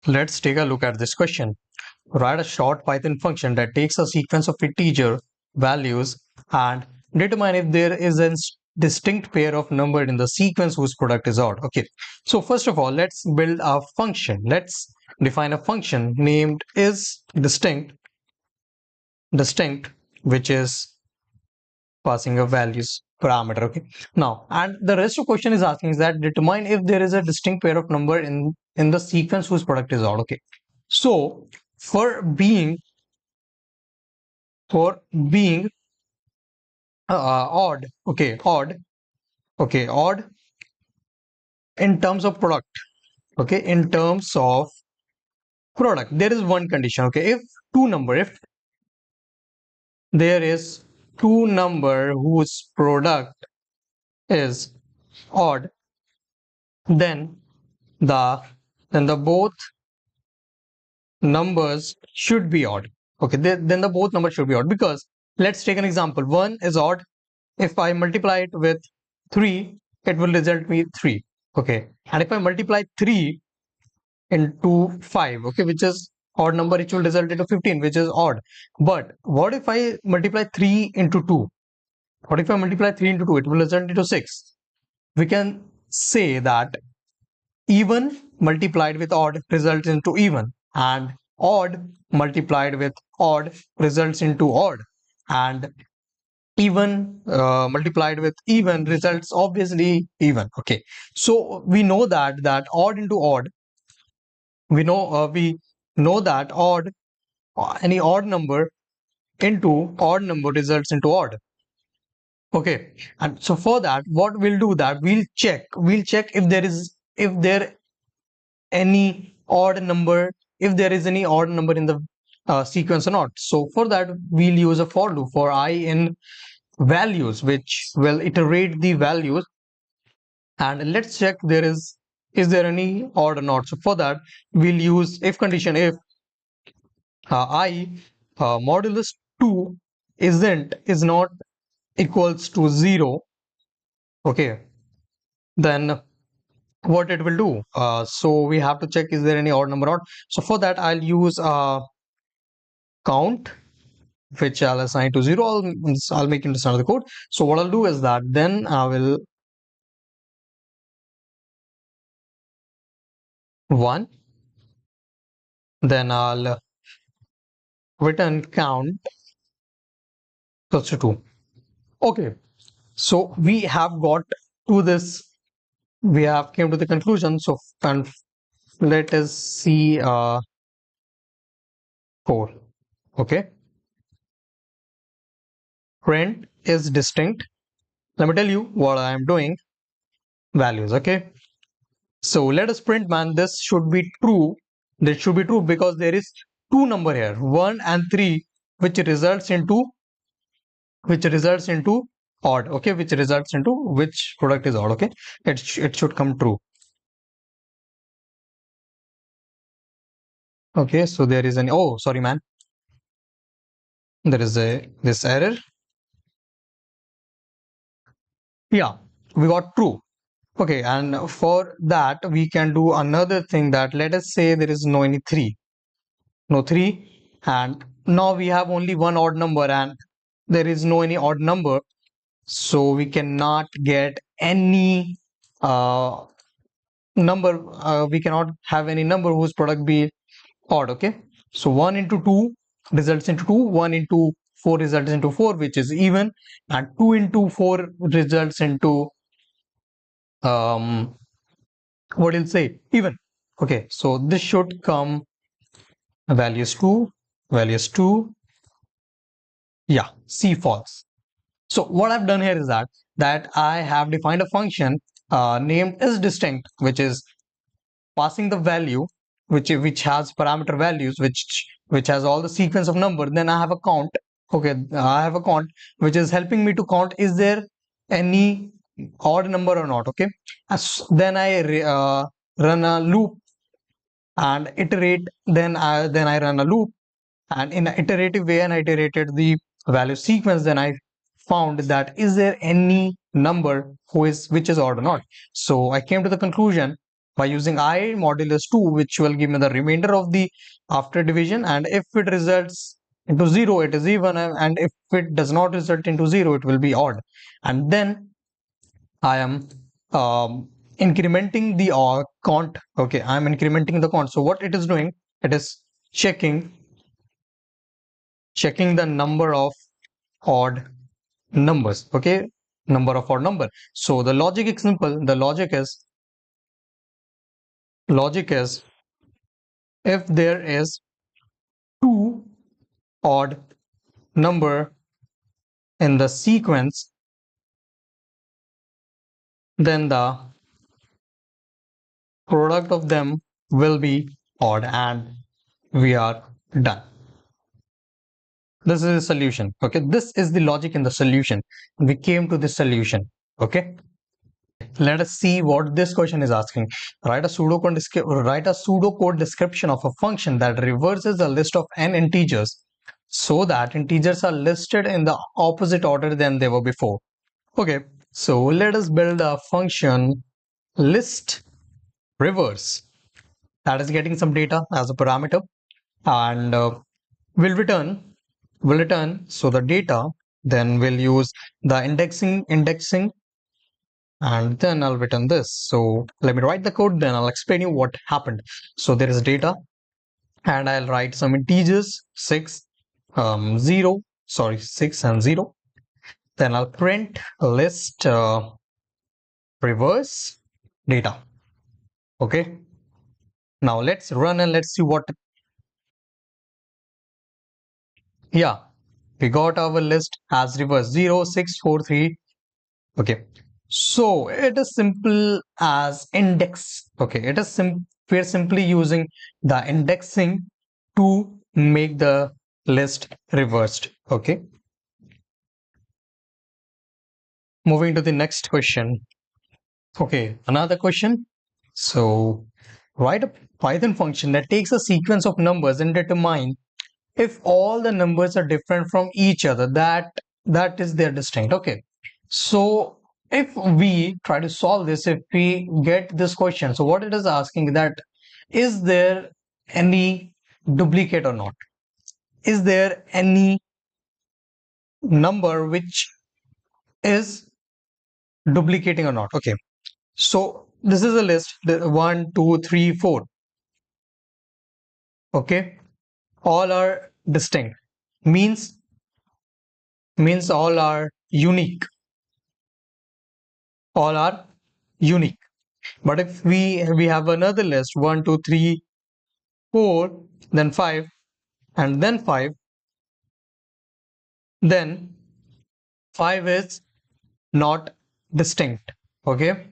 Let's take a look at this question. Write a short Python function that takes a sequence of integer values and determine if there is a distinct pair of number in the sequence whose product is odd. Okay, so first of all, let's build a function. Let's define a function named is distinct, which is passing a values parameter. Okay, now and the rest of question is asking is that determine if there is a distinct pair of number in the sequence whose product is odd. Okay, so for being for being odd, odd in terms of product. Okay, in terms of product, there is one condition. Okay, if there is two number whose product is odd, then the the both numbers should be odd. Okay, then the both numbers should be odd, because let's take an example. One is odd. If I multiply it with 3, it will result me 3. Okay, and if I multiply 3 into 5, okay, which is odd number, it will result into 15, which is odd. But what if I multiply 3 into 2? What if I multiply 3 into 2? It will result into 6. We can say that even multiplied with odd results into even, and odd multiplied with odd results into odd, and even multiplied with even results obviously even. Okay, so we know that odd into odd, we know that odd any odd number into odd number results into odd. Okay, and so for that, what we'll do that we'll check if there any odd number if there is any odd number in the sequence or not. So for that, we'll use a for loop for I in values, which will iterate the values, and let's check is there any odd or not. So for that, we'll use if condition. If I modulus 2 is not equals to 0, okay, then what it will do, so we have to check is there any odd number or not. So for that, I'll use count, which I'll assign to 0. I'll make into another code. So what I'll do is that then I will 1, then I'll return count equals to 2. Okay, so we have got to this, we have came to the conclusion. So and let us see 4. Okay, print is distinct. Let me tell you what I am doing. Values. Okay, so let us print, man, this should be true. This should be true because there is two number here, 1 and 3, which results into odd. Okay, which results into which product is odd. Okay, it should come true. Okay, so there is an, oh sorry man, there is this error. Yeah, we got true. Okay, and for that we can do another thing, that let us say there is no any 3, and now we have only one odd number and there is no any odd number, so we cannot get any uh, number, we cannot have any number whose product be odd. Okay, so 1 into 2 results into 2, 1 into 4 results into 4, which is even, and 2 into 4 results into what will say even. Okay, so this should come values 2, yeah, C false. So what I've done here is that I have defined a function named is distinct, which is passing the value which has parameter values, which has all the sequence of number. Then I have a count. Okay, I have a count which is helping me to count is there any odd number or not. Okay, then I run a loop and iterate. Then I run a loop, and in an iterative way, and I iterated the value sequence. Then I found that is there any number which is odd or not. So I came to the conclusion by using I modulus 2, which will give me the remainder of the after division, and if it results into 0, it is even, and if it does not result into 0, it will be odd. And then I am incrementing the count. Okay, I am incrementing the count. So what it is doing, it is checking the number of odd numbers. Okay, number of odd number. So the logic is simple. The logic is if there is two odd number in the sequence, then the product of them will be odd, and we are done. This is a solution. Okay, this is the logic in the solution. We came to this solution. Okay, let us see what this question is asking. Write a pseudocode description of a function that reverses a list of n integers so that integers are listed in the opposite order than they were before. Okay, so let us build a function list reverse that is getting some data as a parameter, and will return so the data, then we'll use the indexing, and then I'll return this. So let me write the code, then I'll explain you what happened. So there is data, and I'll write some integers 6 0 sorry 6 and 0. Then I'll print list reverse data. Okay, now let's run and let's see what. Yeah, we got our list as reverse 0 6 4 3. Okay, so it is simple as index. Okay, we're simply using the indexing to make the list reversed. Okay, moving to the next question. Okay, another question. So write a Python function that takes a sequence of numbers and determine if all the numbers are different from each other, that is their distinct. Okay, so if we try to solve this, if we get this question, so what it is asking, that is there any duplicate or not, is there any number which is duplicating or not. Okay, so this is a list, 1 2 3 4. Okay, all are distinct, means all are unique, all are unique. But if we have another list, 1 2 3 4, then 5, and then 5, then 5 is not distinct. Okay,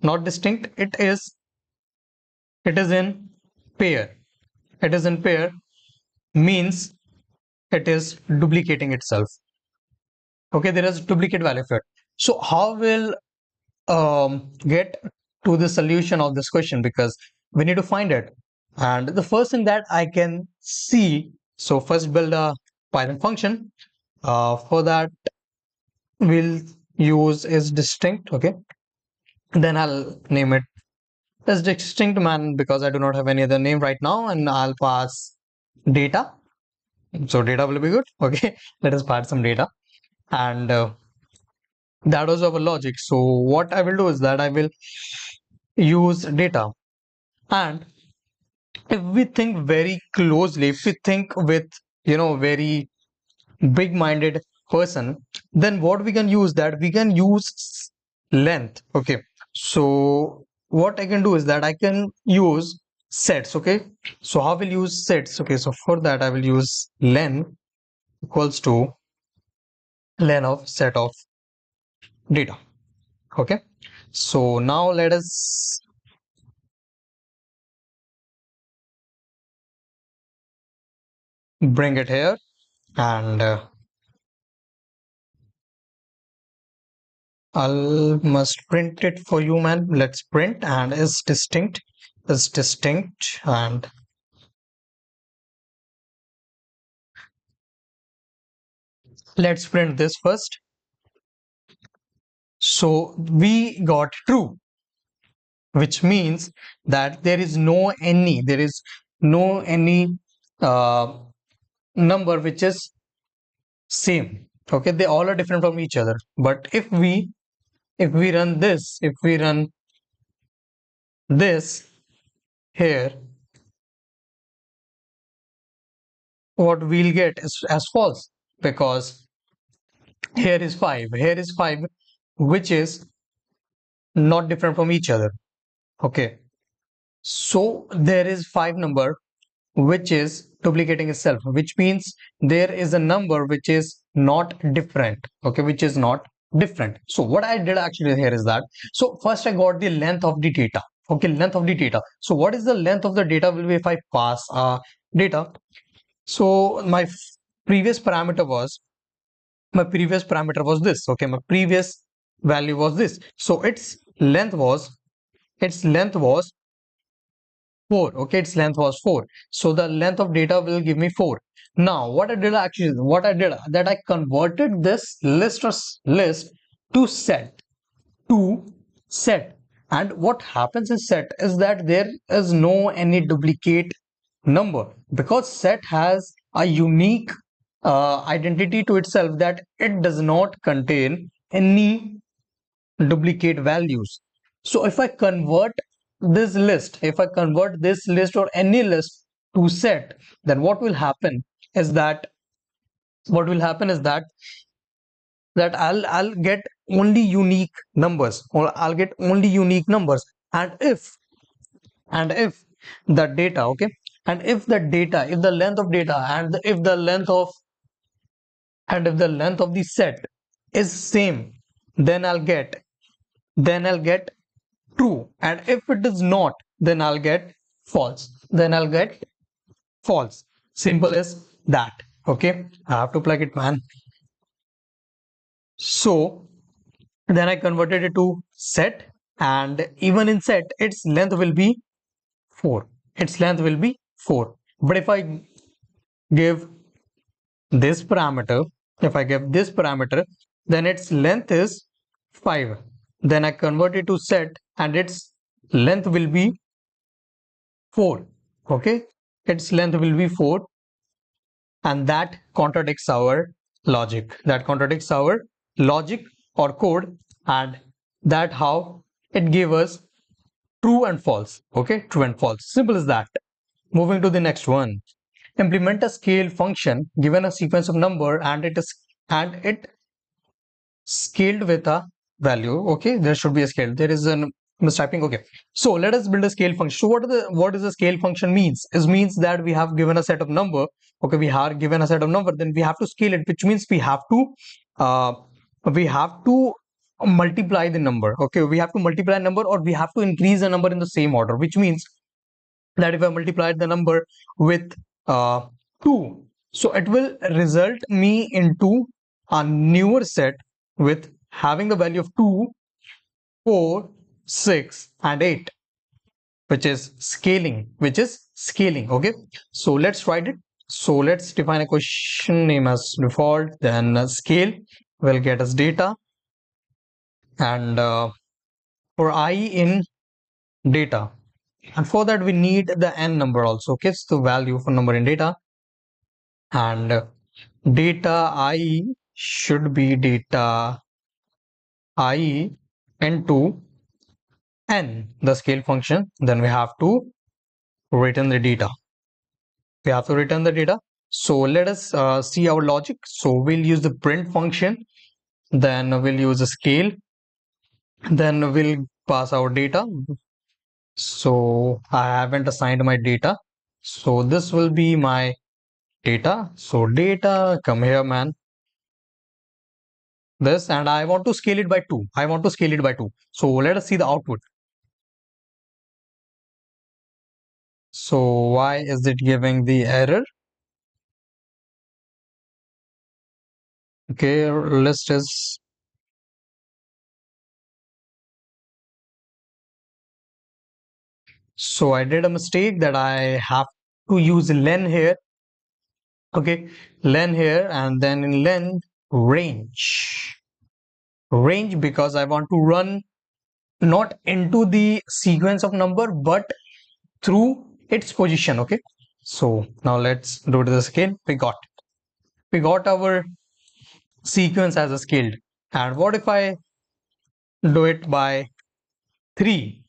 not distinct, it is in pair. It is in pair, means it is duplicating itself. Okay, there is duplicate value for it. So how will get to the solution of this question, because we need to find it. And the first thing that I can see, so first build a Python function. For that, we'll use is distinct. Okay, then I'll name it as distinct man because I do not have any other name right now, and I'll pass data. So data will be good. Okay, let us pass some data, and that was our logic. So what I will do is that I will use data, and if we think very closely, if we think with very big minded person, then what we can use, that we can use length. Okay, so what I can do is that I can use sets. Okay, so how will use sets? Okay, so for that I will use len equals to len of set of data. Okay, so now let us bring it here, and I'll must print it for you, man. Let's print and is distinct, and let's print this first. So we got true. which means that there is no any uh, number which is same. Okay, they all are different from each other. But if we run this, if we run this here, what we'll get is as false, because here is 5, which is not different from each other. Okay, so there is 5 number which is duplicating itself, which means there is a number which is not different. Okay, which is not different. So what I did actually here is that, so first I got the length of the data. Okay, length of the data. So what is the length of the data will be if I pass data. So previous parameter was this. Okay, my previous value was this. So its length was 4. Okay, its length was 4. So the length of data will give me 4. Now what I did that I converted this list to set. And what happens in set is that there is no any duplicate number, because set has a unique identity to itself, that it does not contain any duplicate values. So if I convert this list or any list to set, then is that what will happen is that I'll get only unique numbers, or I'll get only unique numbers. And if the data, okay, and if the data, if the length of data, and if the length of the set is same, then I'll get true. And if it is not, then I'll get false. Simple as that. Okay, I have to plug it, man. So then I converted it to set, and even in set its length will be 4. But give this parameter if I give this parameter, then its length is 5. Then I convert it to set, and its length will be 4. Okay, its length will be 4, and that contradicts our logic or code, and that how it gave us true and false. Okay, true and false, simple as that. Moving to the next one. Implement a scale function given a sequence of number, and it scaled with a value. Okay, there should be a scale. There is an mistyping. Okay, so let us build a scale function. So what is a scale function means? It means that we have given a set of number. Okay, we are given a set of number, then we have to scale it, which means uh we have to multiply the number. Okay, we have to multiply number, or we have to increase the number in the same order, which means that if I multiply the number with 2, so it will result me into a newer set with having the value of 2, 4, 6, and 8, which is scaling. Okay, so let's write it. So let's define a question name as default, then scale will get us data, and for I in data, and for that we need the n number also. Okay, it's the value for number in data, and data I should be data I into n, the scale function. Then we have to return the data. So let us see our logic. So we'll use the print function, then we'll use a scale, then we'll pass our data. So I haven't assigned my data, so this will be my data. So data, come here, man. This, and I want to scale it by 2. So let us see the output. So why is it giving the error? Okay, list is, so I did a mistake that I have to use len here. Okay, len here, and then in len range, because I want to run not into the sequence of number, but through its position. Okay, so now let's do to the scale. We got our sequence as a scaled, and what if I do it by 3?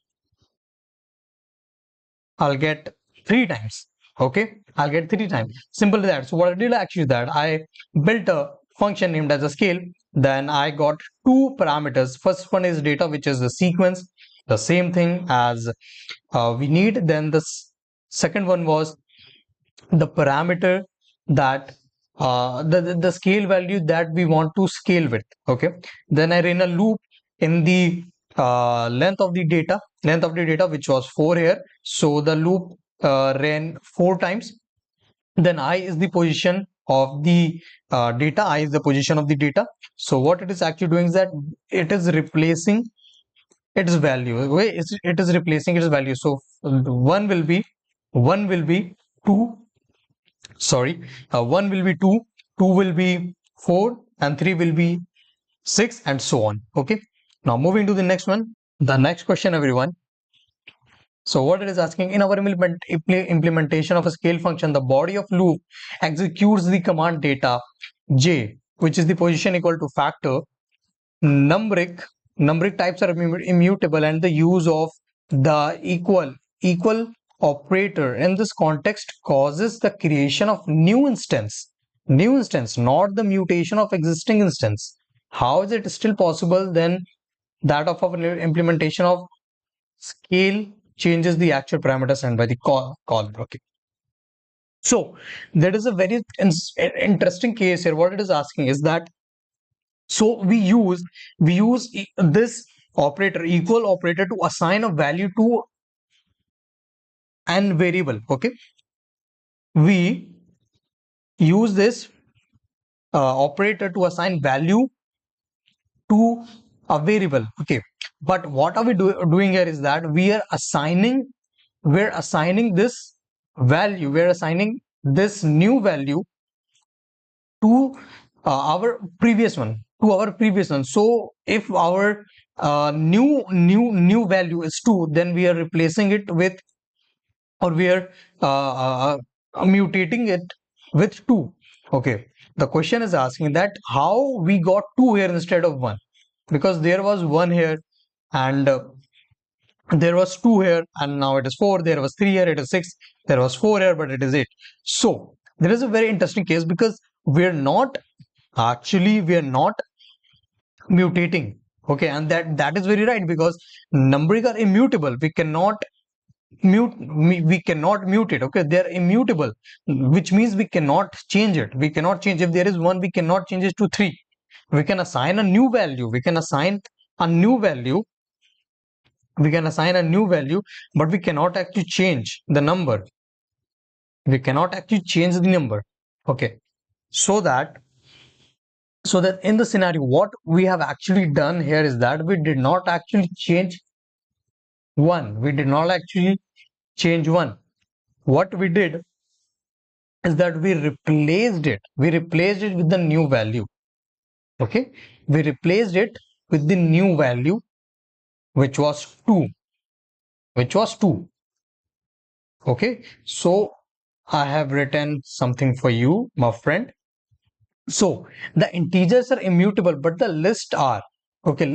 I'll get 3 times. Okay, I'll get 3 times. Simple as that. So what I did actually that I built a function named as a scale. Then I got two parameters. First one is data, which is the sequence, the same thing as we need. Then the second one was the parameter that the scale value that we want to scale with. Okay, then I ran a loop in the length of the data, which was 4 here. So the loop ran 4 times. Then I is the position of the data. So what it is actually doing is that it is replacing its value. Okay, it is replacing its value. So one will be 2, sorry, 1 will be 2, 2 will be 4, and 3 will be 6, and so on. Okay, now moving to the next one, the next question, everyone. So what it is asking, in our implementation of a scale function, the body of loop executes the command data j, which is the position equal to factor. Numeric types are immutable, and the use of the equal operator in this context causes the creation of new instance, not the mutation of existing instance. How is it still possible then that of our implementation of scale changes the actual parameters sent by the call? Okay, so there is a very interesting case here. What it is asking is that, so we use this operator, equal operator, to assign a value to an variable. Okay, we use this operator to assign value to a variable. Okay, but what are we doing here is that we're assigning this value, we're assigning this new value to our previous one. So if our new value is 2, then we are replacing it with, or we are mutating it with 2. Okay, the question is asking that how we got 2 here instead of 1, because there was 1 here, and there was 2 here, and now it is 4. There was 3 here, it is 6. There was 4 here, but it is 8. So there is a very interesting case, because we're not mutating. Okay, and that is very right, because numbers are immutable. We cannot mute it. Okay, they're immutable, which means we cannot change it. If there is 1, we cannot change it to 3. We can assign a new value, a new value but we cannot actually change the number. Okay, so that in the scenario, what we have actually done here is that we did not actually change 1. What we did is that we replaced it with the new value. Okay, we replaced it with the new value, which was 2. Okay, so I have written something for you, my friend. So the integers are immutable, but the lists are, okay,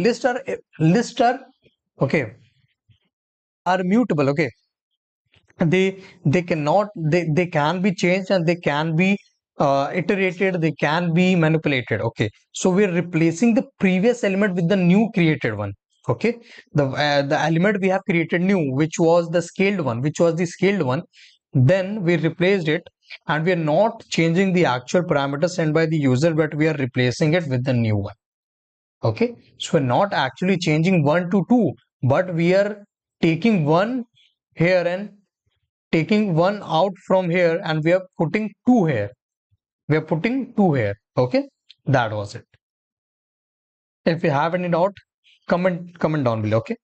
okay, are mutable. Okay, they can be changed, and they can be iterated, they can be manipulated. Okay, so we're replacing the previous element with the new created one. Okay, the element we have created new, which was the scaled one, then we replaced it, and we are not changing the actual parameter sent by the user, but we are replacing it with the new one. Okay, so we're not actually changing 1 to 2, but we are taking 1 here and taking 1 out from here, and we are putting 2 here. Okay, that was it. If you have any doubt, comment down below. Okay.